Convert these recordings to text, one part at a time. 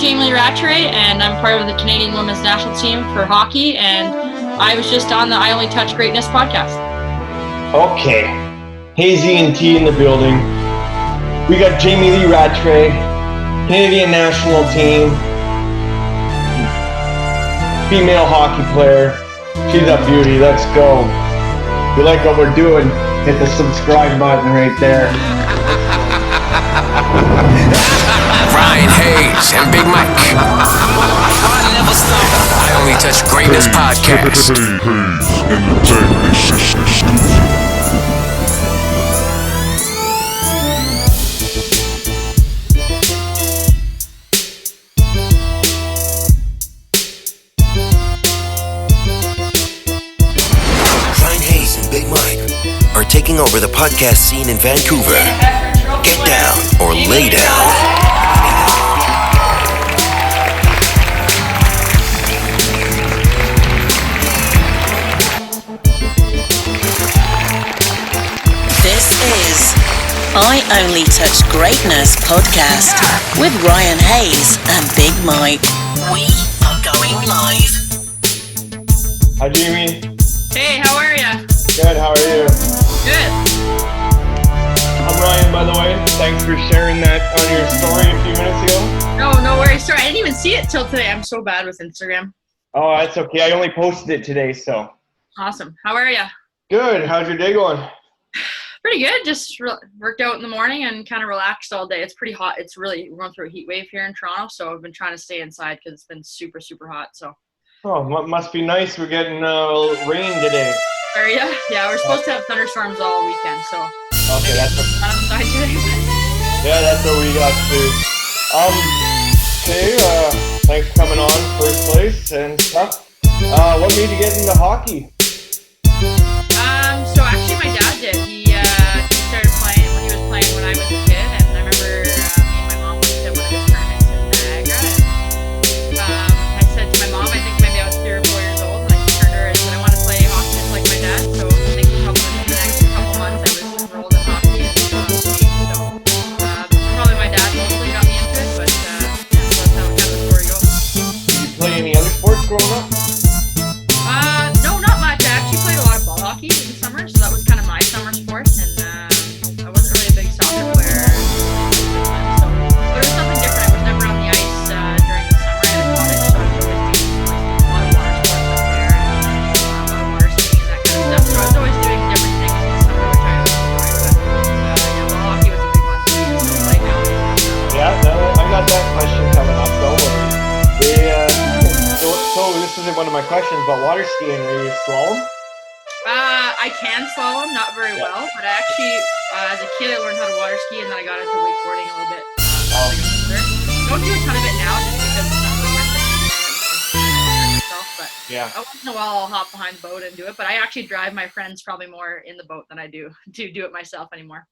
Lee Rattray, and I'm part of the Canadian Women's National Team for hockey, and I was just on the I Only Touch Greatness podcast. Okay. Hazy and T in the building. We got Jamie Lee Rattray, Canadian National Team, female hockey player. She's a beauty. Let's go. If you like what we're doing, hit the subscribe button right there. Ryan Hayes and Big Mike. I Only Touch Greatness podcast. Ryan Hayes and Big Mike are taking over the podcast scene in Vancouver. Get down or lay down. This is I Only Touch Greatness podcast with Ryan Hayes and Big Mike. We are going live. Hi, Jamie. Hey, how are you? Good. How are you? Good. I'm Ryan, by the way. Thanks for sharing that on your story a few minutes ago. No worries. Sorry, I didn't even see it till today. I'm so bad with Instagram. Oh, that's okay. I only posted it today, so. Awesome. How are you? Good. How's your day going? Pretty good. Just worked out in the morning and kind of relaxed all day. It's pretty hot. We're going through a heat wave here in Toronto, so I've been trying to stay inside because it's been super, super hot. So. Oh, must be nice. We're getting rain today. Are you? Yeah, we're supposed to have thunderstorms all weekend, so. Okay, that's not outside today. Yeah, that's what we got too. Okay, thanks for coming on, first place and stuff. What made you get into hockey? So actually my dad did. He started playing when he was playing when I was a kid, and I remember me and my mom went to one of his tournaments in Niagara. I said to my mom, I think maybe I was 3 or 4 years old, and I turned to her and said I want to play hockey just like my dad. So I think probably the next couple months I was enrolled in hockey and got on the team. So probably my dad mostly got me into it, but yeah, so that's how kind of the story goes. Did you play any other sports growing up? No, not much. I actually played a lot of ball hockey in the summer, so that was kind of my summer sport, and I wasn't really a big soccer player. So, but it was something different. I was never on the ice during the summer at a cottage, so I was always doing a lot of water sports up there, and a lot of water skiing and that kind of stuff. So I was always doing different things in the summer, which I always enjoyed. But yeah, ball hockey was a big one for me to still play now. Yeah, no, I got that question coming up though. So this isn't one of my questions, but water skiing, are you slalom? I can slalom, not very well, but I actually, as a kid, I learned how to water ski, and then I got into wakeboarding a little bit. Don't do a ton of it now, just because it's not really worth it myself. But yeah, once in a while, I'll hop behind the boat and do it. But I actually drive my friends probably more in the boat than I do to do it myself anymore.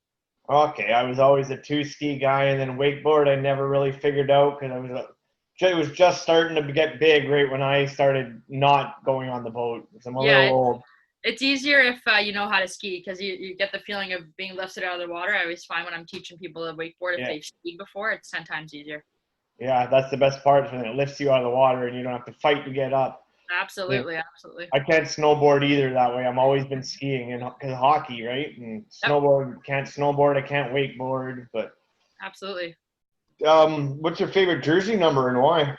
Okay, I was always a 2-ski guy, and then wakeboard I never really figured out because it was just starting to get big right when I started not going on the boat. I'm a little old. It's easier if you know how to ski, because you get the feeling of being lifted out of the water. I always find when I'm teaching people to wakeboard, if they've skied before, it's 10 times easier. Yeah, that's the best part, when it lifts you out of the water and you don't have to fight to get up. Absolutely. I can't snowboard either that way. I've always been skiing because hockey, right? And snowboard, can't snowboard, I can't wakeboard, but. Absolutely. What's your favorite jersey number and why?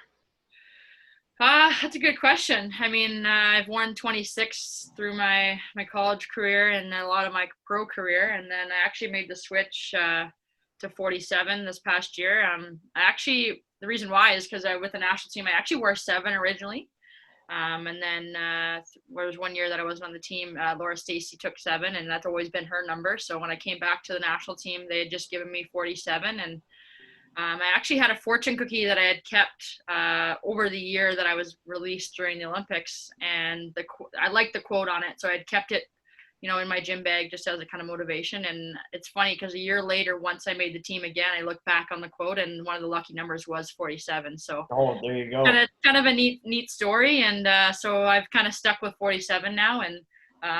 That's a good question. I mean, I've worn 26 through my college career and a lot of my pro career, and then I actually made the switch to 47 this past year. The reason why is because with the national team, I actually wore 7 originally, and then there was 1 year that I wasn't on the team. Laura Stacey took 7, and that's always been her number. So when I came back to the national team, they had just given me 47, and I actually had a fortune cookie that I had kept over the year that I was released during the Olympics, and I liked the quote on it, so I had kept it, in my gym bag just as a kind of motivation. And it's funny because a year later, once I made the team again, I looked back on the quote, and one of the lucky numbers was 47. So there you go. Kind of a neat story, and so I've kind of stuck with 47 now, and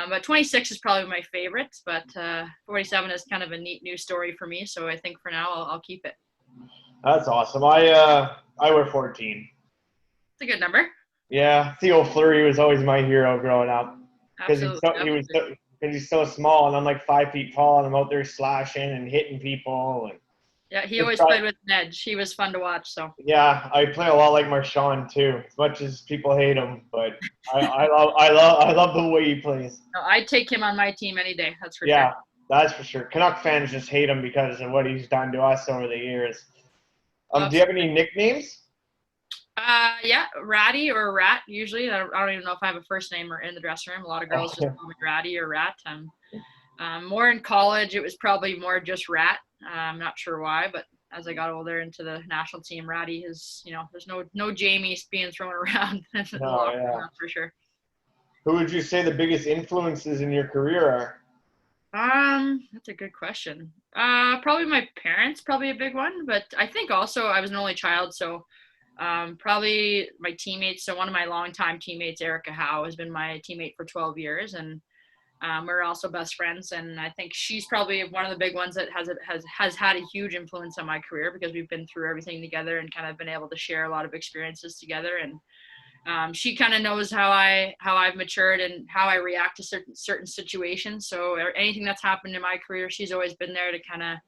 but 26 is probably my favorite, but 47 is kind of a neat new story for me. So I think for now I'll keep it. That's awesome. I I wear 14. It's a good number. Yeah, Theo Fleury was always my hero growing up because Absolutely. he's so small, and I'm like 5 feet tall, and I'm out there slashing and hitting people. And Yeah, he always played with an edge. He was fun to watch. So. yeah, I play a lot like Marchand too, as much as people hate him, but I love the way he plays. No, I'd take him on my team any day. That's for Yeah, sure. that's for sure. Canuck fans just hate him because of what he's done to us over the years. Do you have any nicknames? Yeah, Ratty or Rat usually. I don't even know if I have a first name or in the dressing room. A lot of girls just call me Ratty or Rat. More in college, it was probably more just Rat. I'm not sure why, but as I got older into the national team, Ratty is, there's no Jamies being thrown around. That's for sure. Who would you say the biggest influences in your career are? That's a good question. Probably my parents, probably a big one, but I think also I was an only child, so probably my teammates. So one of my longtime teammates, Erica Howe, has been my teammate for 12 years, and we're also best friends. And I think she's probably one of the big ones that has had a huge influence on my career because we've been through everything together and kind of been able to share a lot of experiences together. And she kind of knows how I've matured and how I react to certain situations. So anything that's happened in my career, she's always been there to kind of,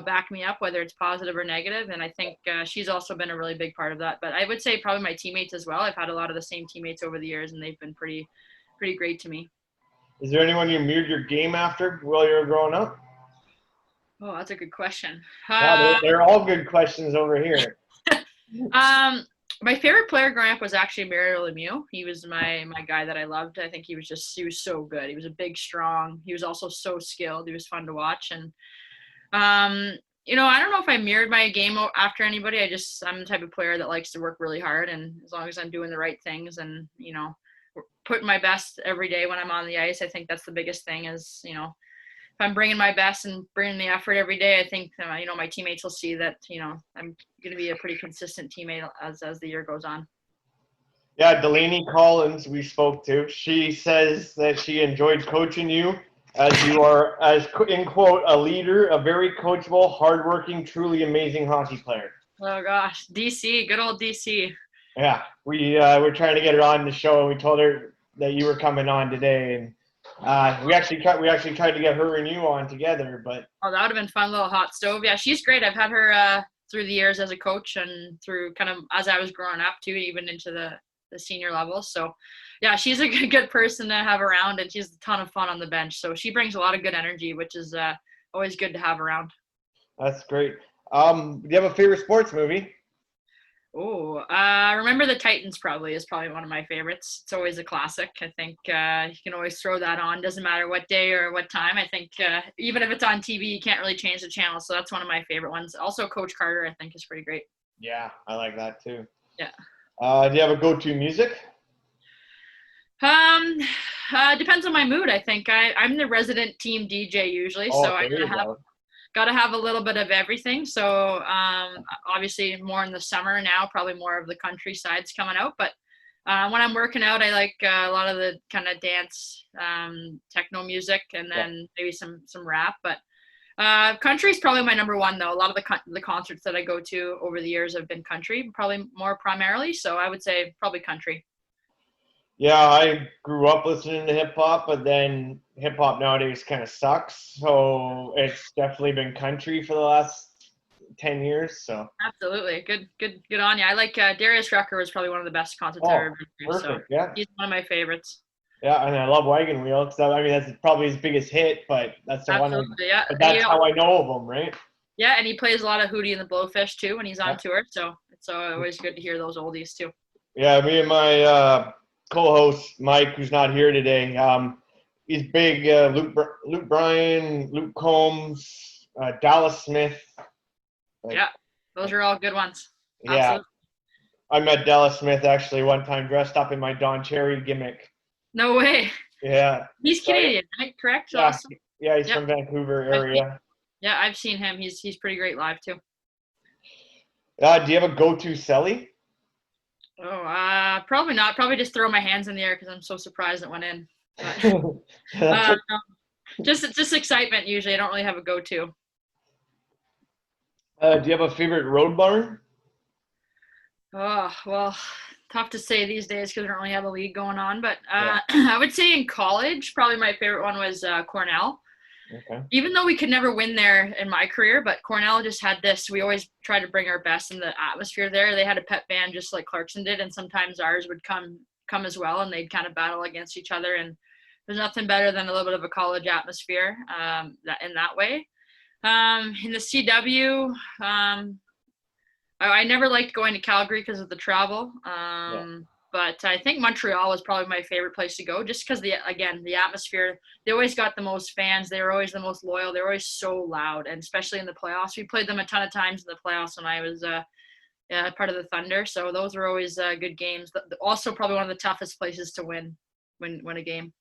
back me up, whether it's positive or negative. And I think she's also been a really big part of that. But I would say probably my teammates as well. I've had a lot of the same teammates over the years, and they've been pretty great to me. Is there anyone you mirrored your game after while you were growing up? Oh, that's a good question. They're all good questions over here. My favorite player growing up was actually Mario Lemieux. He was my guy that I loved. I think he was so good. He was a big, strong. He was also so skilled. He was fun to watch. And, I don't know if I mirrored my game after anybody. I'm the type of player that likes to work really hard. And as long as I'm doing the right things and, putting my best every day when I'm on the ice, I think that's the biggest thing is, if I'm bringing my best and bringing the effort every day, I think, my teammates will see that, I'm going to be a pretty consistent teammate as the year goes on. Yeah, Delaney Collins, we spoke to. She says that she enjoyed coaching you as you are, as in quote, a leader, a very coachable, hardworking, truly amazing hockey player. Oh, gosh. DC, good old DC. Yeah, we were trying to get her on the show, and we told her that you were coming on today, and we actually tried to get her and you on together, but that would have been fun, little hot stove. Yeah, she's great. I've had her through the years as a coach and through kind of as I was growing up too, even into the senior level. So yeah, she's a good person to have around, and she's a ton of fun on the bench. So she brings a lot of good energy, which is always good to have around. That's great. Do you have a favorite sports movie? Oh, Remember the Titans is probably one of my favorites. It's always a classic. I think you can always throw that on. Doesn't matter what day or what time. I think even if it's on TV, you can't really change the channel. So that's one of my favorite ones. Also, Coach Carter, I think, is pretty great. Yeah, I like that too. Yeah. Do you have a go-to music? Depends on my mood, I think. I'm the resident team DJ usually, so I gotta have a little bit of everything. So obviously more in the summer now, probably more of the country side's coming out. But when I'm working out, I like a lot of the kind of dance, techno music, and then maybe some rap. But country is probably my number one, though. A lot of the concerts that I go to over the years have been country, probably more primarily. So I would say probably country. Yeah, I grew up listening to hip hop, but then hip hop nowadays kind of sucks. So it's definitely been country for the last 10 years. So absolutely, good on you. I like Darius Rucker was probably one of the best concerts I've ever been to. Perfect, so yeah. He's one of my favorites. Yeah, and I love Wagon Wheel. So I mean, that's probably his biggest hit, but that's the one. Yeah, but that's how I know of him, right? Yeah, and he plays a lot of Hootie and the Blowfish too when he's on tour. So it's always good to hear those oldies too. Yeah, me and my co-host Mike, who's not here today, he's big. Luke Bryan, Luke Combs, Dallas Smith. Yeah, those are all good ones. Yeah, absolutely. I met Dallas Smith actually one time dressed up in my Don Cherry gimmick. No way. Yeah. He's Canadian, right? Correct? Yeah, awesome. Yeah, he's from Vancouver area. I've seen him. He's pretty great live too. Do you have a go-to celly? Oh, probably not. Probably just throw my hands in the air because I'm so surprised it went in. But, just excitement usually. I don't really have a go-to. Do you have a favorite road barn? Oh, well, tough to say these days because we don't really have a league going on. But Yeah. I would say in college, probably my favorite one was Cornell. Okay. Even though we could never win there in my career, but Cornell just had this. We always tried to bring our best in the atmosphere there. They had a pep band just like Clarkson did, and sometimes ours would come as well, and they'd kind of battle against each other. And there's nothing better than a little bit of a college atmosphere in that way. In the CW, I never liked going to Calgary because of the travel. But I think Montreal was probably my favorite place to go just because, the atmosphere. They always got the most fans. They were always the most loyal. They were always so loud, and especially in the playoffs. We played them a ton of times in the playoffs when I was part of the Thunder. So those were always good games. Also probably one of the toughest places to win a game.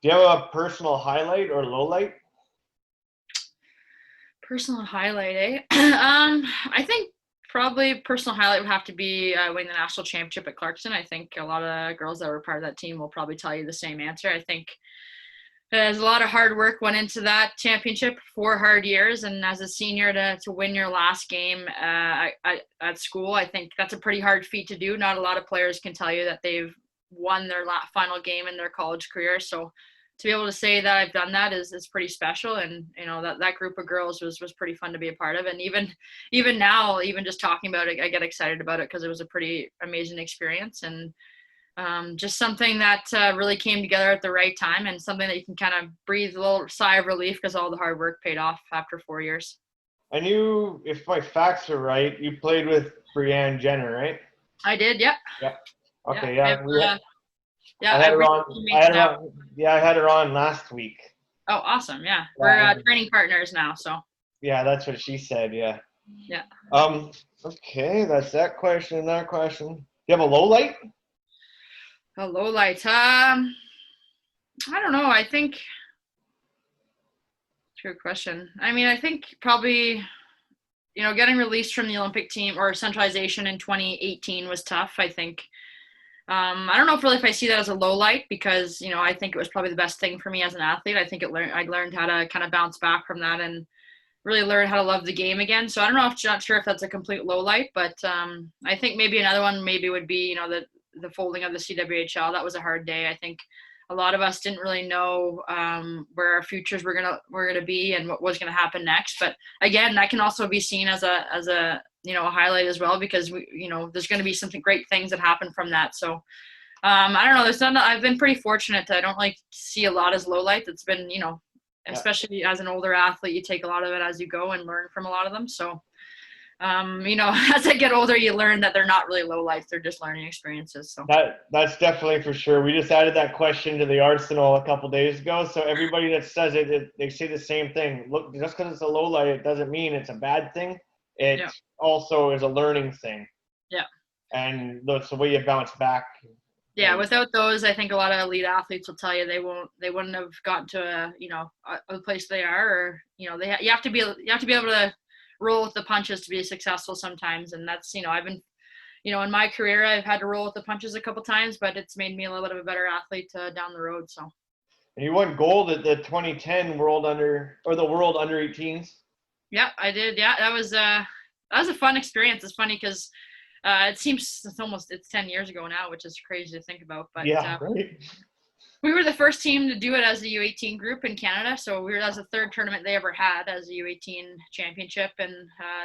Do you have a personal highlight or low light? Personal highlight, eh? I think probably personal highlight would have to be winning the national championship at Clarkson. I think a lot of girls that were part of that team will probably tell you the same answer. I think there's a lot of hard work went into that championship, 4 hard years, and as a senior to win your last game at school, I think that's a pretty hard feat to do. Not a lot of players can tell you that they've won their final game in their college career. So to be able to say that I've done that is pretty special, and that group of girls was pretty fun to be a part of. And even now, even just talking about it, I get excited about it because it was a pretty amazing experience, and just something that really came together at the right time, and something that you can kind of breathe a little sigh of relief because all the hard work paid off after 4 years. I knew, if my facts are right, you played with Brianne Jenner, right? I did, yep. Yeah. Okay, yeah. I had her on. I had her on last week. Oh, awesome! Yeah, we're training partners now, so. Yeah, that's what she said. Yeah. Yeah. Okay, that's that question. That question. Do you have a low light? A low light. I don't know. I think. It's a good question. I mean, I think probably, getting released from the Olympic team or centralization in 2018 was tough. I think. I don't know if I see that as a low light because, I think it was probably the best thing for me as an athlete. I think I learned how to kind of bounce back from that and really learn how to love the game again. So I don't know not sure if that's a complete low light, but I think maybe another one would be, the folding of the CWHL. That was a hard day. I think a lot of us didn't really know where our futures were gonna be and what was gonna happen next. But again, that can also be seen as a highlight as well because there's going to be some great things that happen from that. So I don't know. I've been pretty fortunate. I don't see a lot as low light. It's been especially as an older athlete, you take a lot of it as you go and learn from a lot of them. So as I get older, you learn that they're not really low lights. They're just learning experiences. So that's definitely for sure. We just added that question to the arsenal a couple days ago. So everybody that says it, they say the same thing. Look, just because it's a low light, it doesn't mean it's a bad thing. It also is a learning thing. Yeah. And that's the way you bounce back. Yeah, without those, I think a lot of elite athletes will tell you they wouldn't have gotten to a place they are, or you have to be able to roll with the punches to be successful sometimes. And that's I've been in my career I've had to roll with the punches a couple times, but it's made me a little bit of a better athlete down the road. So. And you won gold at the 2010 the World Under 18s. Yeah, I did. Yeah, that was a fun experience. It's funny because it seems it's 10 years ago now, which is crazy to think about. But right. We were the first team to do it as a U18 group in Canada. So that was the third tournament they ever had as a U18 championship, and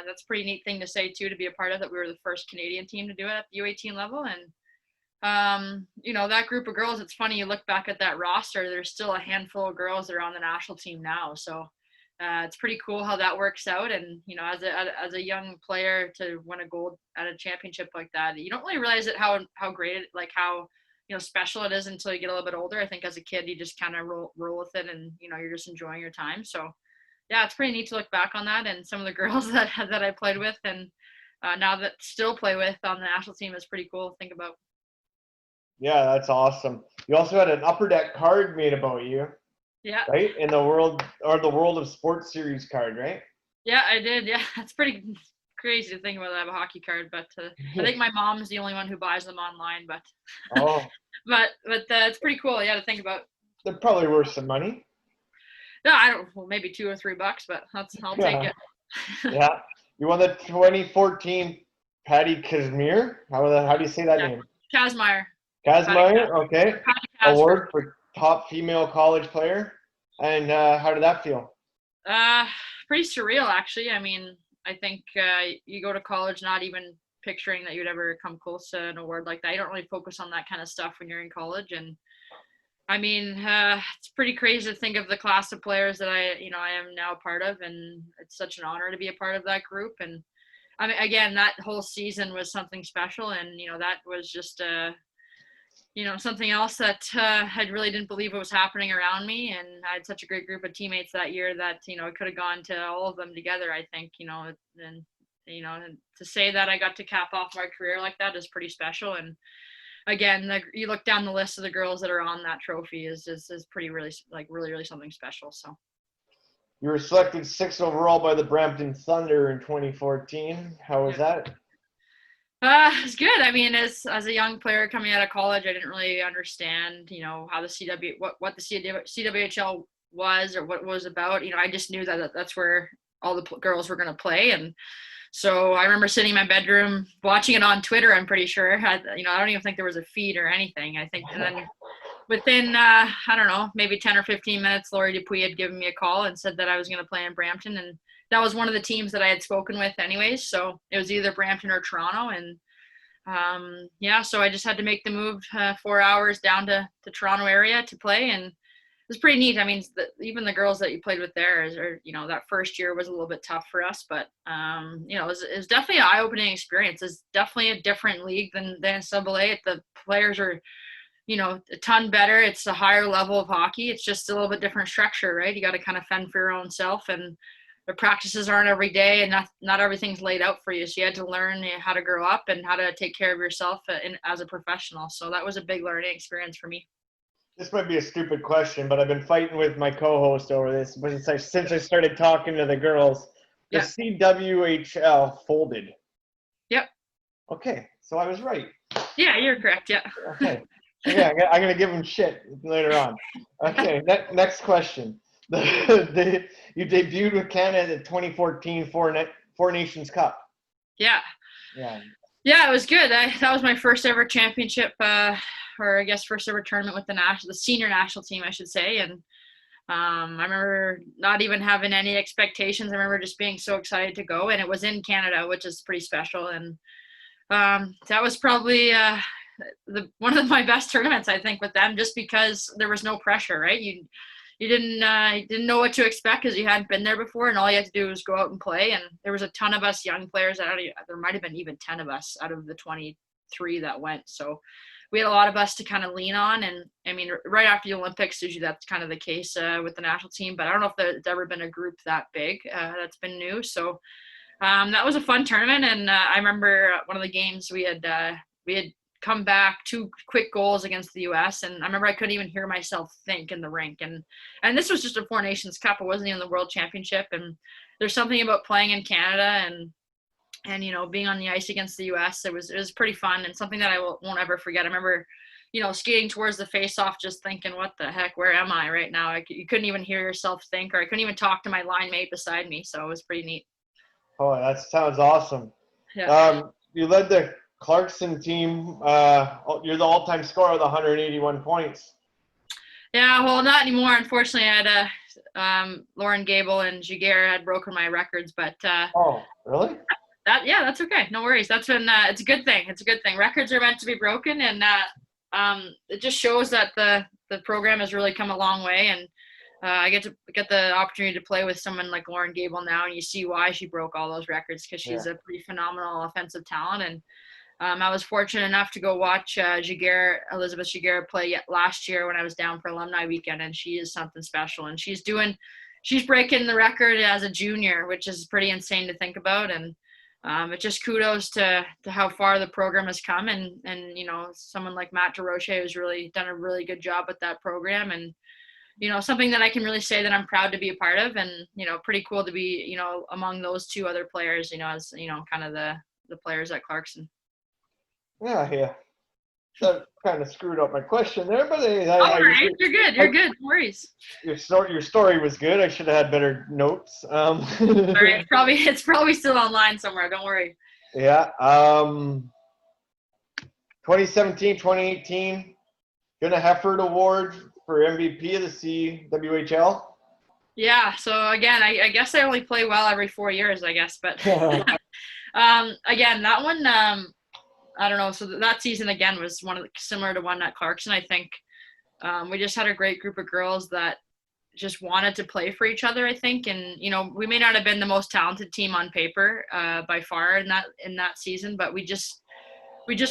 that's a pretty neat thing to say too, to be a part of. That we were the first Canadian team to do it at the U18 level, and that group of girls. It's funny, you look back at that roster. There's still a handful of girls that are on the national team now. So. It's pretty cool how that works out, and as a young player to win a gold at a championship like that, you don't really realize it how great it, how special it is until you get a little bit older. I think as a kid you just kind of roll with it, and you're just enjoying your time. So yeah, it's pretty neat to look back on that, and some of the girls that I played with and now that still play with on the national team is pretty cool to think about. Yeah, that's awesome. You also had an Upper Deck card made about you. Yeah. Right? In the World of Sports Series card, right? Yeah, I did. Yeah, that's pretty crazy to think about that. I have a hockey card, but I think my mom's the only one who buys them online. But but it's pretty cool. Yeah, to think about. They're probably worth some money. No, maybe $2 or $3, but I'll take it. Yeah, you won the 2014 Patty Kazmir. How do you say that name? Kazmaier. Kazmaier. Okay. Patty Kazmaier. Award for top female college player. And how did that feel? Pretty surreal, actually. I mean, I think you go to college not even picturing that you'd ever come close to an award like that. You don't really focus on that kind of stuff when you're in college. And I mean, it's pretty crazy to think of the class of players that I am now a part of, and it's such an honor to be a part of that group. And I mean, again, that whole season was something special, and that was just something else that I really didn't believe it was happening around me. And I had such a great group of teammates that year that it could have gone to all of them together, I think. And to say that I got to cap off my career like that is pretty special. And again, you look down the list of the girls that are on that trophy is pretty really something special. So you were selected 6th overall by the Brampton Thunder in 2014. How was that? It's good. I mean, as a young player coming out of college, I didn't really understand, how the what the CWHL was or what it was about. I just knew that that's where all the girls were going to play. And so I remember sitting in my bedroom watching it on Twitter. I'm pretty sure I don't even think there was a feed or anything. I think, and then within I don't know, maybe 10 or 15 minutes, Lori Dupuis had given me a call and said that I was going to play in Brampton, and that was one of the teams that I had spoken with anyways. So it was either Brampton or Toronto, and so I just had to make the move 4 hours down to the Toronto area to play, and it was pretty neat. I mean, even the girls that you played with there, that first year was a little bit tough for us, but it was definitely an eye-opening experience. It's definitely a different league than NCAA. The players are, a ton better. It's a higher level of hockey. It's just a little bit different structure, right? You got to kind of fend for your own self, and the practices aren't every day, and not everything's laid out for you. So you had to learn how to grow up and how to take care of yourself as a professional. So that was a big learning experience for me. This might be a stupid question, but I've been fighting with my co-host over this. But since I started talking to the girls, the CWHL folded. Yep. Okay, so I was right. Yeah, you're correct. Yeah. Okay. Yeah, I'm gonna give them shit later on. Okay, next question. You debuted with Canada at the 2014 Four Nations Cup. Yeah. Yeah. Yeah, it was good. That was my first ever championship, or I guess first ever tournament with the senior national team, I should say. And I remember not even having any expectations. I remember just being so excited to go, and it was in Canada, which is pretty special. And that was probably one of my best tournaments, I think, with them, just because there was no pressure, right? You didn't know what to expect because you hadn't been there before, and all you had to do was go out and play. And there was a ton of us young players. There might have been even 10 of us out of the 23 that went. So we had a lot of us to kind of lean on. And I mean, right after the Olympics, usually that's kind of the case with the national team. But I don't know if there's ever been a group that big that's been new. So that was a fun tournament. And I remember one of the games we had come back 2 quick goals against the U.S. And I remember I couldn't even hear myself think in the rink. And this was just a Four Nations Cup. It wasn't even the World Championship. And there's something about playing in Canada and being on the ice against the U.S. It was pretty fun, and something that I won't ever forget. I remember, skating towards the face-off, just thinking, what the heck, where am I right now? You couldn't even hear yourself think, or I couldn't even talk to my line mate beside me. So it was pretty neat. Oh, that sounds awesome. Yeah. You led the Clarkson team. You're the all-time scorer with 181 points. Yeah, well, not anymore. Unfortunately, I had Lauren Gable and Giguère had broken my records, but oh, really? That's okay. No worries. That's been it's a good thing. It's a good thing. Records are meant to be broken, and it just shows that the program has really come a long way. And I get the opportunity to play with someone like Lauren Gable now, and you see why she broke all those records, because she's a pretty phenomenal offensive talent. And I was fortunate enough to go watch Elizabeth Giguère play last year when I was down for alumni weekend, and she is something special. And she's breaking the record as a junior, which is pretty insane to think about. And it's just kudos to how far the program has come, and someone like Matt DeRoche has really done a really good job with that program, and something that I can really say that I'm proud to be a part of, and pretty cool to be among those 2 other players, as kind of the players at Clarkson. Yeah. That kind of screwed up my question there, but You're good. You're good. No worries. Your story was good. I should have had better notes. All right, it's probably still online somewhere. Don't worry. Yeah. 2017, 2018, Gunnar Hefford Award for MVP of the CWHL. Yeah. So again, I guess I only play well every 4 years, I guess. But again, that one, I don't know. So that season again was similar to one at Clarkson. I think we just had a great group of girls that just wanted to play for each other, I think. And, we may not have been the most talented team on paper by far in that season, but we just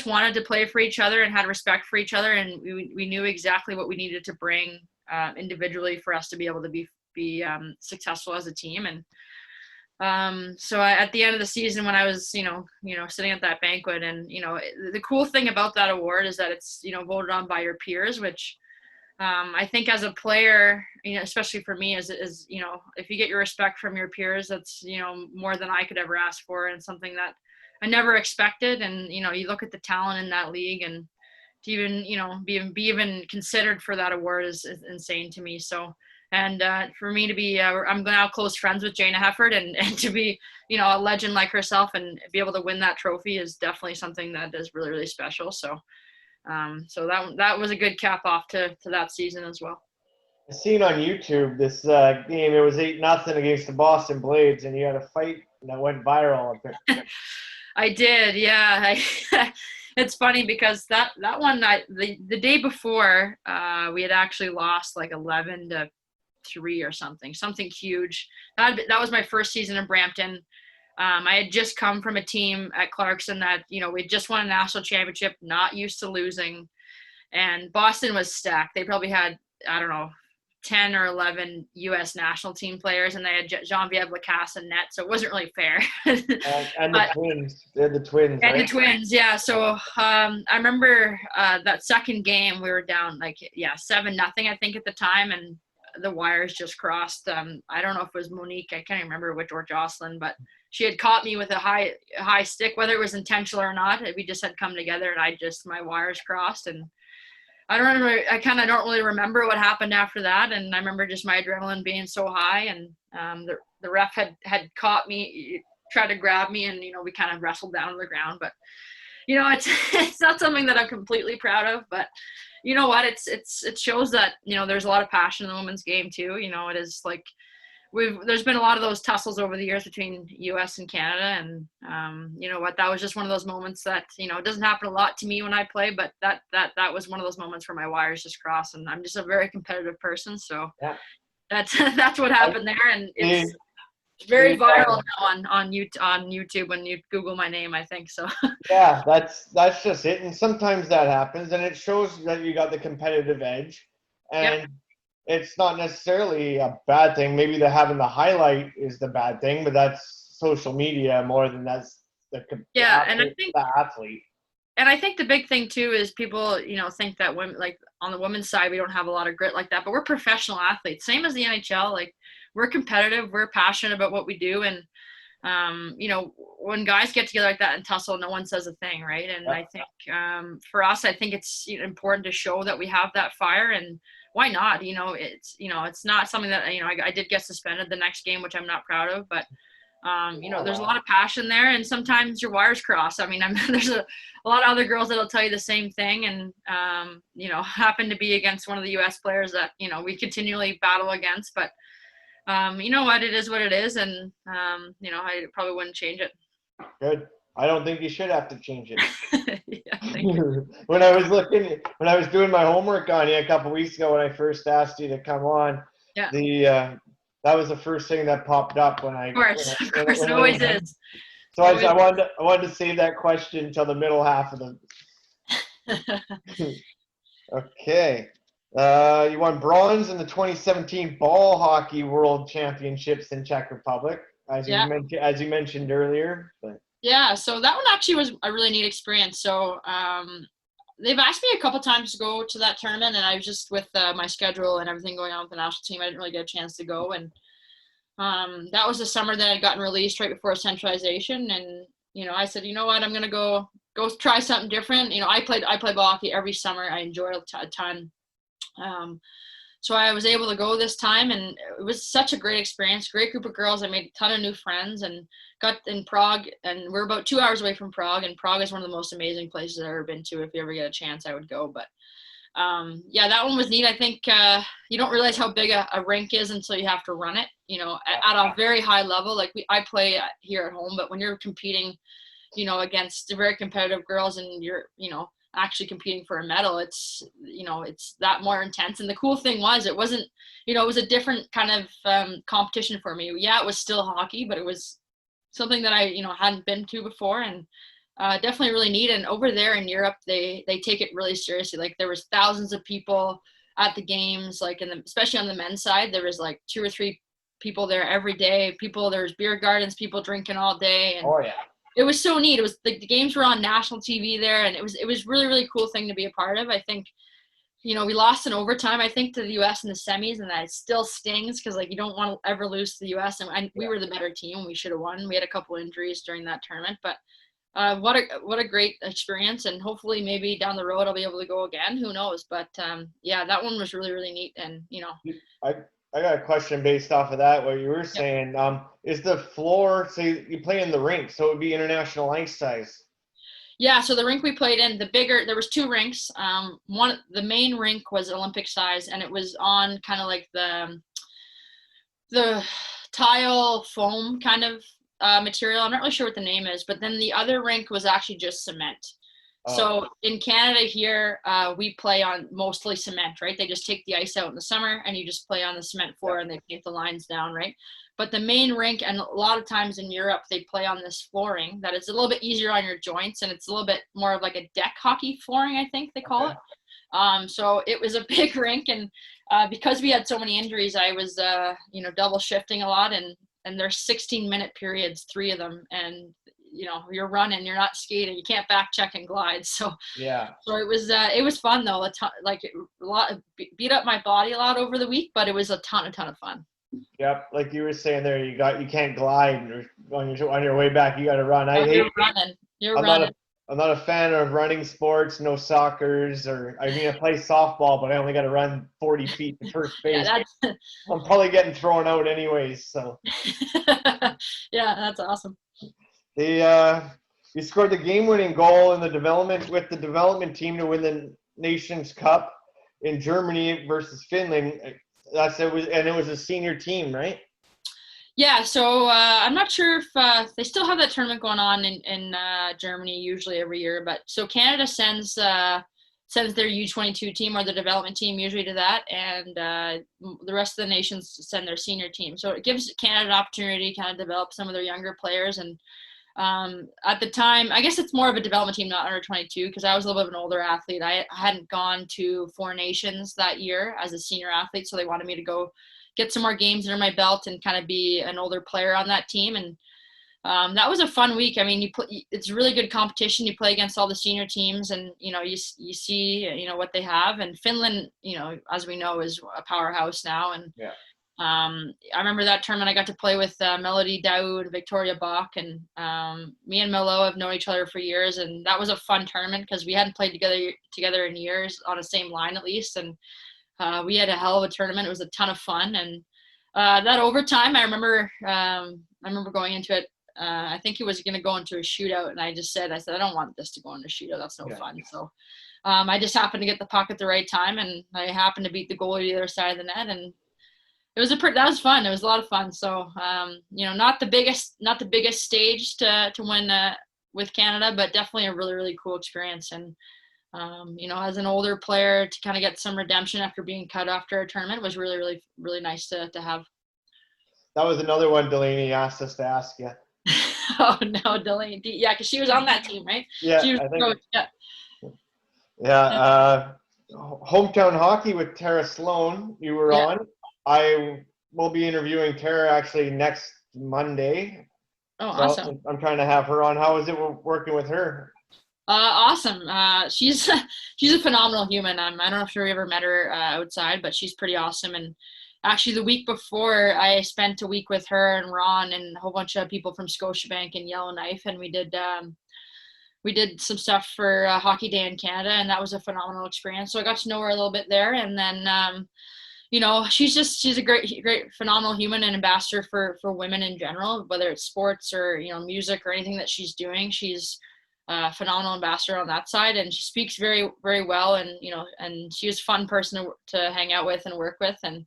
wanted to play for each other and had respect for each other. And we knew exactly what we needed to bring individually for us to be able to be successful as a team. And so at the end of the season, when I was, sitting at that banquet, and, the cool thing about that award is that it's, voted on by your peers, which I think as a player, especially for me, is if you get your respect from your peers, that's, more than I could ever ask for, and something that I never expected. And, you look at the talent in that league, and to even, be even considered for that award is insane to me. So, and for me to be, I'm now close friends with Jana Hefford, and to be, a legend like herself and be able to win that trophy is definitely something that is really, really special. So, so that was a good cap off to that season as well. I seen on YouTube this game. It was 8-0 against the Boston Blades, and you had a fight that went viral. I did, yeah. It's funny because that one the day before we had actually lost like 11-3 or something huge. That was my first season in Brampton. I had just come from a team at Clarkson that, we just won a national championship, not used to losing. And Boston was stacked. They probably had, I don't know, 10 or 11 U.S. national team players, and they had Genevieve Lacasse and net, so it wasn't really fair. And the twins. They're the twins, and right? the twins, yeah. So I remember that second game, we were down 7-0, I think, at the time, and the wires just crossed. I don't know if it was Monique, I can't remember which, or Jocelyn, but she had caught me with a high stick, whether it was intentional or not. We just had come together, and my wires crossed, and I don't really remember what happened after that. And I remember just my adrenaline being so high, and the ref had caught me, tried to grab me, and we kind of wrestled down to the ground. But it's not something that I'm completely proud of, but you know what, it shows that there's a lot of passion in the women's game too. It is like there's been a lot of those tussles over the years between US and Canada, and that was just one of those moments that it doesn't happen a lot to me when I play, but that was one of those moments where my wires just cross, and I'm just a very competitive person, so yeah. That's what happened there, and it's very viral now on YouTube when you Google my name, I think so. Yeah, that's just it, and sometimes that happens, and it shows that you got the competitive edge, and yep. It's not necessarily a bad thing. Maybe having the highlight is the bad thing, but that's social media more than that's the athlete. And I think the big thing too is people, think that women, like on the women's side, we don't have a lot of grit like that, but we're professional athletes, same as the NHL. Like, we're competitive, we're passionate about what we do, and when guys get together like that and tussle, no one says a thing, right? And I think for us, I think it's important to show that we have that fire, and why not? It's not something that I did get suspended the next game, which I'm not proud of, but there's a lot of passion there, and sometimes your wires cross. I mean, there's a lot of other girls that'll tell you the same thing, and happen to be against one of the U.S. players that we continually battle against, but you know what, it is what it is, and I probably wouldn't change it. Good. I don't think you should have to change it. Yeah, thank you. When I was doing my homework on you a couple of weeks ago when I first asked you to come on, yeah. That was the first thing that popped up when I. Of course, it always is. So I wanted to save that question until the middle half of the. Okay. You won bronze in the 2017 Ball Hockey World Championships in Czech Republic, as you mentioned earlier. But. Yeah, so that one actually was a really neat experience. So they've asked me a couple times to go to that tournament, and I was just with my schedule and everything going on with the national team, I didn't really get a chance to go. And that was the summer that I'd gotten released right before centralization, and I said, you know what, I'm gonna go try something different. I play ball hockey every summer. I enjoy it a ton. So I was able to go this time, and it was such a great experience. Great group of girls. I made a ton of new friends, and got in Prague, and we're about 2 hours away from Prague. And Prague is one of the most amazing places I've ever been to. If you ever get a chance, I would go. But yeah, that one was neat. I think you don't realize how big a rink is until you have to run it. At a very high level. Like I play here at home, but when you're competing, against very competitive girls, and you're, actually competing for a medal, it's that more intense. And the cool thing was, it wasn't, it was a different kind of competition for me. Yeah, it was still hockey, but it was something that I, hadn't been to before, and definitely really neat. And over there in Europe, they take it really seriously. Like there was thousands of people at the games, like especially on the men's side, there was like 2 or 3 people there every day. There's beer gardens, people drinking all day. And Oh yeah. it was so neat. It was the games were on national TV there, and it was really, really cool thing to be a part of. I think, we lost in overtime, I think, to the U.S. in the semis, and that still stings because, like, you don't want to ever lose to the U.S. And we were the better team. We should have won. We had a couple injuries during that tournament, but what a great experience. And hopefully maybe down the road I'll be able to go again. Who knows? But yeah, that one was really, really neat. And, I got a question based off of that, what you were saying. Is the floor, so you play in the rink, so it would be international ice size? Yeah, so the rink we played in, there was 2 rinks. The main rink was Olympic size, and it was on kind of like the tile foam kind of material. I'm not really sure what the name is, but then the other rink was actually just cement. Oh. So in Canada here, we play on mostly cement, right? They just take the ice out in the summer, and you just play on the cement floor, and they paint the lines down, right? But the main rink, and a lot of times in Europe, they play on this flooring that is a little bit easier on your joints, and it's a little bit more of like a deck hockey flooring, I think they call it. So it was a big rink, and because we had so many injuries, I was, double shifting a lot, and there's 16-minute periods, 3 of them, and you're running, you're not skating, you can't back check and glide. So yeah. So it was fun though. Beat up my body a lot over the week, but it was a ton of fun. Yep, like you were saying there, you can't glide on your way back. You got to run. You're running. I'm not a fan of running sports, no soccers, I play softball, but I only got to run 40 feet to first base. Yeah, I'm probably getting thrown out anyways. So. Yeah, that's awesome. You scored the game-winning goal in the development team to win the Nations Cup in Germany versus Finland. It was a senior team, right? Yeah, so I'm not sure if they still have that tournament going on in Germany usually every year, but so Canada sends their U22 team or the development team usually to that, and the rest of the nations send their senior team. So it gives Canada an opportunity to kind of develop some of their younger players. And at the time, I guess it's more of a development team, not under 22, because I was a little bit of an older athlete. I hadn't gone to 4 nations that year as a senior athlete, so they wanted me to go get some more games under my belt and kind of be an older player on that team. And that was a fun week. I mean, it's really good competition. You play against all the senior teams, and you see what they have. And Finland, as we know, is a powerhouse now. And yeah. I remember that tournament I got to play with Melody Daoud and Victoria Bach, and me and Melo have known each other for years, and that was a fun tournament because we hadn't played together in years on the same line at least, and we had a hell of a tournament. It was a ton of fun, and that overtime, I remember going into it. I think he was going to go into a shootout, and I said, I don't want this to go into a shootout. That's no fun. So I just happened to get the puck at the right time, and I happened to beat the goalie the other side of the net, and that was fun. It was a lot of fun. So, not the biggest stage to win with Canada, but definitely a really, really cool experience. And, as an older player to kind of get some redemption after being cut after a tournament was really, really, really nice to have. That was another one Delaney asked us to ask you. Oh, no, Delaney. Yeah, because she was on that team, right? Yeah, she was I think. coach, yeah. Yeah, Hometown Hockey with Tara Sloan, you were on. I will be interviewing Tara actually next Monday. Oh, awesome. I'm trying to have her on. How is it working with her? Awesome. She's a phenomenal human. I don't know if you ever met her outside, but she's pretty awesome. And actually the week before, I spent a week with her and Ron and a whole bunch of people from Scotiabank and Yellowknife, and we did some stuff for Hockey Day in Canada, and that was a phenomenal experience. So I got to know her a little bit there, and then she's a great, phenomenal human and ambassador for women in general, whether it's sports or, music or anything that she's doing. She's a phenomenal ambassador on that side, and she speaks very, very well. And, and she is a fun person to hang out with and work with. And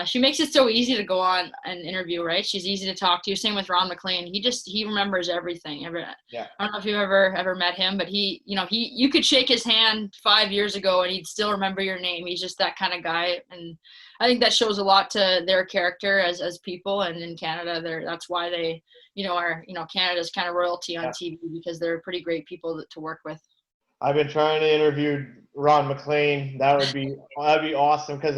she makes it so easy to go on an interview, right? She's easy to talk to. Same with Ron McLean. He remembers everything. Yeah. I don't know if you've ever met him, but you could shake his hand 5 years ago and he'd still remember your name. He's just that kind of guy. And I think that shows a lot to their character as people. And in Canada, that's why they, are, Canada's kind of royalty on TV, because they're pretty great people to work with. I've been trying to interview Ron McLean. That'd be awesome, because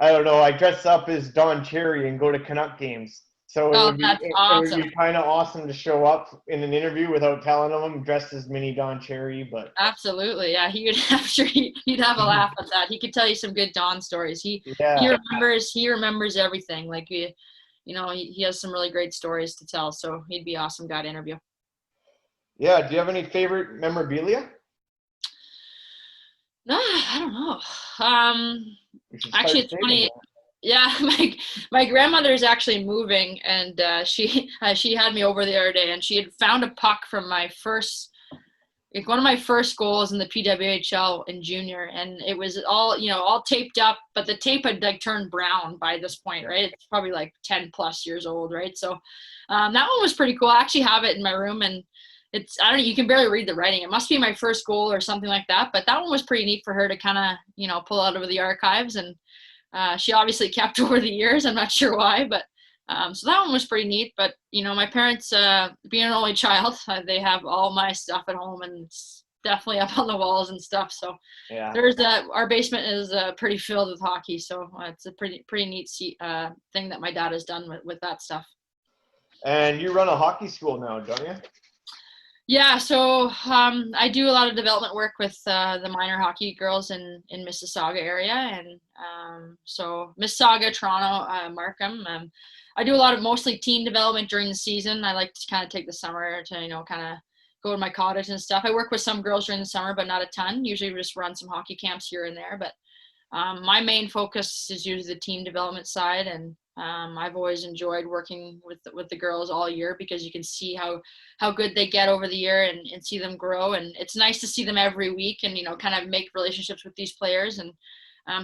I don't know, I dress up as Don Cherry and go to Canuck games. So it would be kind of awesome to show up in an interview without telling him dressed as mini Don Cherry. But absolutely, yeah, he would. I'm sure he'd have a laugh at that. He could tell you some good Don stories. He remembers everything. Like he has some really great stories to tell. So he'd be awesome guy to interview. Yeah. Do you have any favorite memorabilia? No, I don't know. Actually, it's funny. Yeah, my grandmother is actually moving, and she had me over the other day, and she had found a puck from one of my first goals in the PWHL in junior, and it was all taped up, but the tape had turned brown by this point, right? It's probably 10 plus years old, right? So that one was pretty cool. I actually have it in my room, and you can barely read the writing. It must be my first goal or something like that. But that one was pretty neat for her to kind of, pull out of the archives. And she obviously kept over the years. I'm not sure why, but so that one was pretty neat. But, my parents, being an only child, they have all my stuff at home, and it's definitely up on the walls and stuff. So yeah, our basement is pretty filled with hockey. So it's a pretty neat thing that my dad has done with that stuff. And you run a hockey school now, don't you? Yeah, so I do a lot of development work with the minor hockey girls in Mississauga area, and so Mississauga, Toronto, Markham. I do a lot of mostly team development during the season. I like to kind of take the summer to kind of go to my cottage and stuff. I work with some girls during the summer, but not a ton. Usually we just run some hockey camps here and there. But my main focus is usually the team development side, and I've always enjoyed working with the girls all year, because you can see how good they get over the year and see them grow. And it's nice to see them every week and, kind of make relationships with these players. And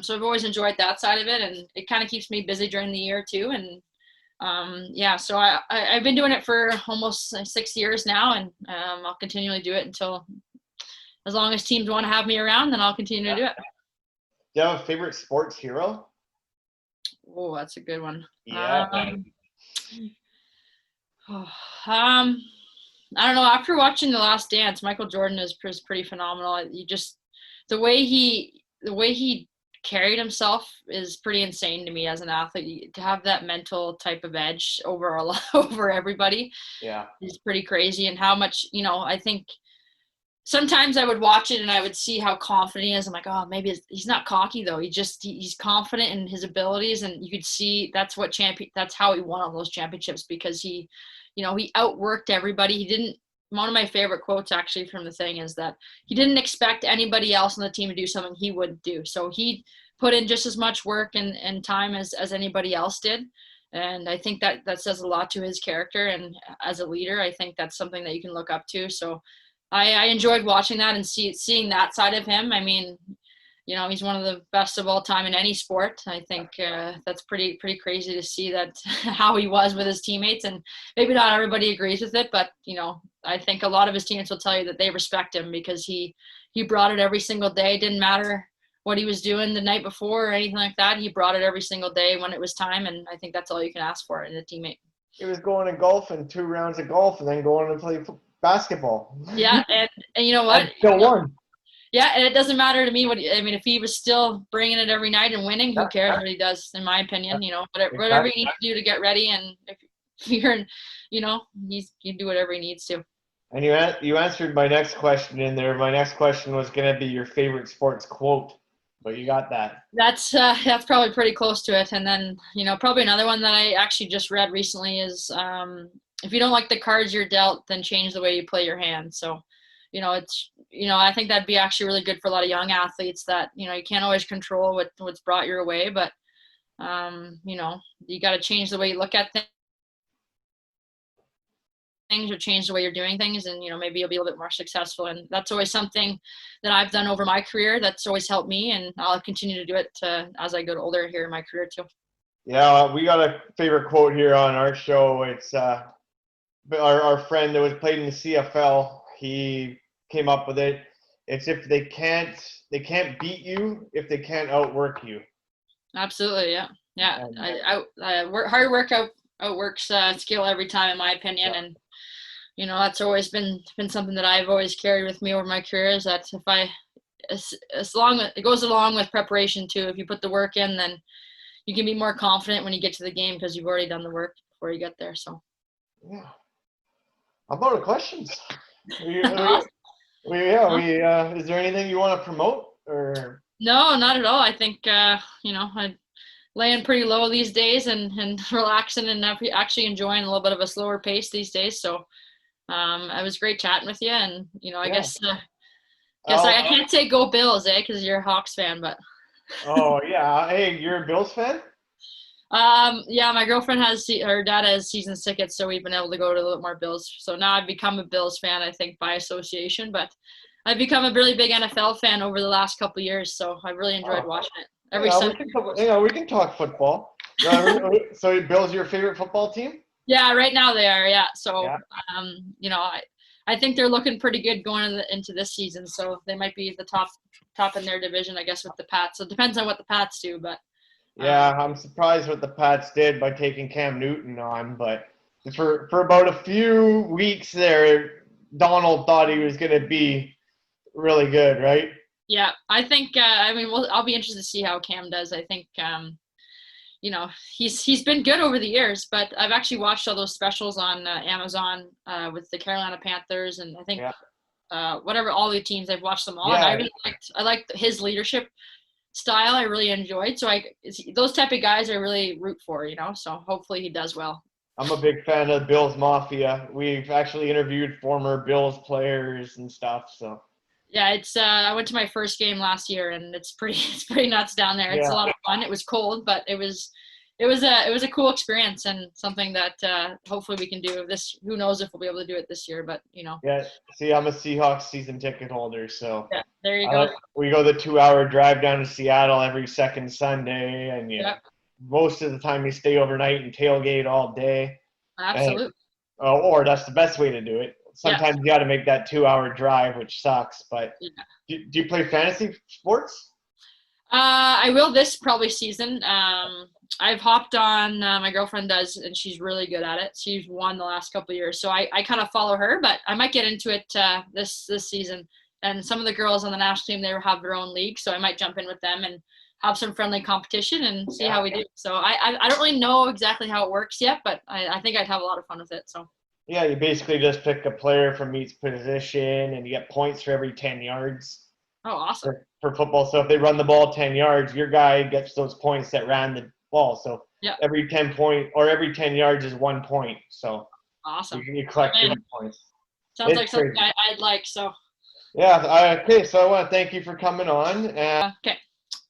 so I've always enjoyed that side of it, and it kind of keeps me busy during the year too. And so I've been doing it for almost 6 years now, and I'll continually do it until as long as teams want to have me around, then I'll continue to do it. Do you have a favorite sports hero? Oh, that's a good one. Yeah. I don't know. After watching The Last Dance, Michael Jordan is pretty phenomenal. The way he carried himself is pretty insane to me as an athlete. To have that mental type of edge over everybody, yeah, is pretty crazy. And how much, I think sometimes I would watch it and I would see how confident he is. I'm like, oh, maybe he's not cocky though. He's confident in his abilities, and you could see that's how he won all those championships, because he outworked everybody. One of my favorite quotes actually from the thing is that he didn't expect anybody else on the team to do something he wouldn't do. So he put in just as much work and time as anybody else did. And I think that says a lot to his character, and as a leader, I think that's something that you can look up to. So I enjoyed watching that and seeing that side of him. I mean, he's one of the best of all time in any sport. I think that's pretty crazy to see that how he was with his teammates, and maybe not everybody agrees with it, but I think a lot of his teammates will tell you that they respect him because he brought it every single day. It didn't matter what he was doing the night before or anything like that. He brought it every single day when it was time, and I think that's all you can ask for in a teammate. He was going to golf and 2 rounds of golf and then going to play basketball. Yeah, and you know what? Still won. Yeah, and it doesn't matter to me if he was still bringing it every night and winning, who cares what he does, in my opinion. Whatever he needs to do to get ready, and if you're, you do whatever he needs to. And you answered my next question in there. My next question was going to be your favorite sports quote, but you got that. That's probably pretty close to it. And then, probably another one that I actually just read recently is, if you don't like the cards you're dealt, then change the way you play your hand. So, I think that'd be actually really good for a lot of young athletes that, you can't always control what's brought your way, but, you got to change the way you look at things or change the way you're doing things, and maybe you'll be a little bit more successful. And that's always something that I've done over my career that's always helped me, and I'll continue to do it as I get older here in my career too. Yeah, we got a favorite quote here on our show. It's our friend that was played in the CFL. He came up with it. It's if they can't beat you if they can't outwork you. Absolutely, yeah. Hard work outworks skill every time, in my opinion. Yeah. And that's always been something that I've always carried with me over my career, is that it goes along with preparation too. If you put the work in, then you can be more confident when you get to the game because you've already done the work before you get there. So yeah. How about the questions? Awesome. Is there anything you want to promote or? No, not at all. I think I'm laying pretty low these days and relaxing and actually enjoying a little bit of a slower pace these days. So it was great chatting with you, and I guess I can't say go Bills, because you're a Hawks fan, but. Oh yeah, hey, you're a Bills fan? Yeah, my girlfriend her dad has season tickets, so we've been able to go to a little more Bills. So now I've become a Bills fan, I think, by association, but I've become a really big NFL fan over the last couple of years, so I've really enjoyed watching it every Sunday. We can talk football. So Bills your favorite football team? Yeah, right now they are. Yeah, so I think they're looking pretty good going into this season, so they might be the top in their division, I guess, with the Pats. So it depends on what the Pats do, but. Yeah, I'm surprised what the Pats did by taking Cam Newton on, but for about a few weeks there, Donald thought he was going to be really good, right? Yeah, I think. I'll be interested to see how Cam does. I think, he's been good over the years, but I've actually watched all those specials on Amazon with the Carolina Panthers, and I think all the teams, I've watched them all, and I really liked his leadership style. I really enjoyed. So those type of guys I really root for, so hopefully he does well. I'm a big fan of Bills Mafia. We've actually interviewed former Bills players and stuff, so. Yeah, it's I went to my first game last year, and it's pretty nuts down there. It's a lot of fun. It was cold, but it was a cool experience, and something that hopefully we can do this. Who knows if we'll be able to do it this year, but Yeah, see, I'm a Seahawks season ticket holder, so. Yeah, there you go. We go the 2-hour drive down to Seattle every second Sunday, and most of the time we stay overnight and tailgate all day. Absolutely. Or that's the best way to do it. Sometimes you got to make that 2-hour drive, which sucks. But do you play fantasy sports? I will this probably season. I've hopped on. My girlfriend does, and she's really good at it. She's won the last couple of years, so I kind of follow her. But I might get into it this season. And some of the girls on the national team, they have their own league, so I might jump in with them and have some friendly competition and see how we do. So I don't really know exactly how it works yet, but I think I'd have a lot of fun with it. So. Yeah, you basically just pick a player from each position, and you get points for every 10 yards. Oh, awesome. For football. So if they run the ball 10 yards, your guy gets those points that ran the ball. So every 10 yards is 1 point. So awesome. You collect 30 points. Sounds like something I'd like. So. Yeah. Okay. So I want to thank you for coming on. Okay.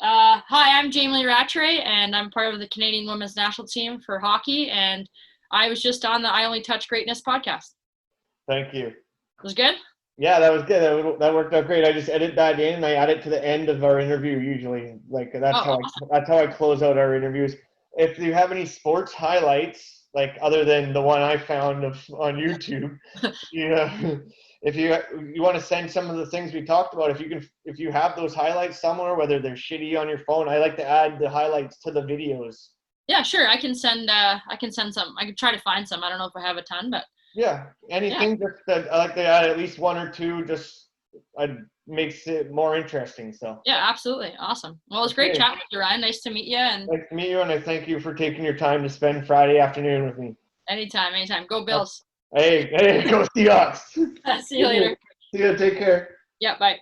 Hi, I'm Lee Rattray, and I'm part of the Canadian women's national team for hockey, and I was just on the I Only Touch Greatness podcast. Thank you. Was it good? Yeah, that was good. That worked out great. I just edit that in, and I add it to the end of our interview usually. Like that's how I close out our interviews. If you have any sports highlights, like other than the one I found on YouTube, if you want to send some of the things we talked about, if you have those highlights somewhere, whether they're shitty on your phone, I like to add the highlights to the videos. Yeah, sure. I can send some. I can try to find some. I don't know if I have a ton, but yeah, anything that I like to add at least one or two. Just makes it more interesting. So yeah, absolutely, awesome. Well, it's great chatting with you, Ryan. Nice to meet you. And nice to meet you, and I thank you for taking your time to spend Friday afternoon with me. Anytime. Go Bills. Hey, go Seahawks. See you later. See you. Take care. Yeah, bye.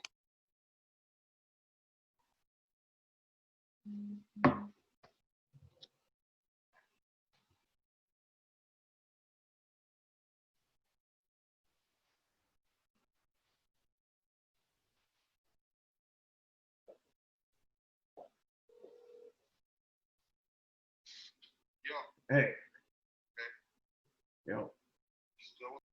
Yeah. Hey.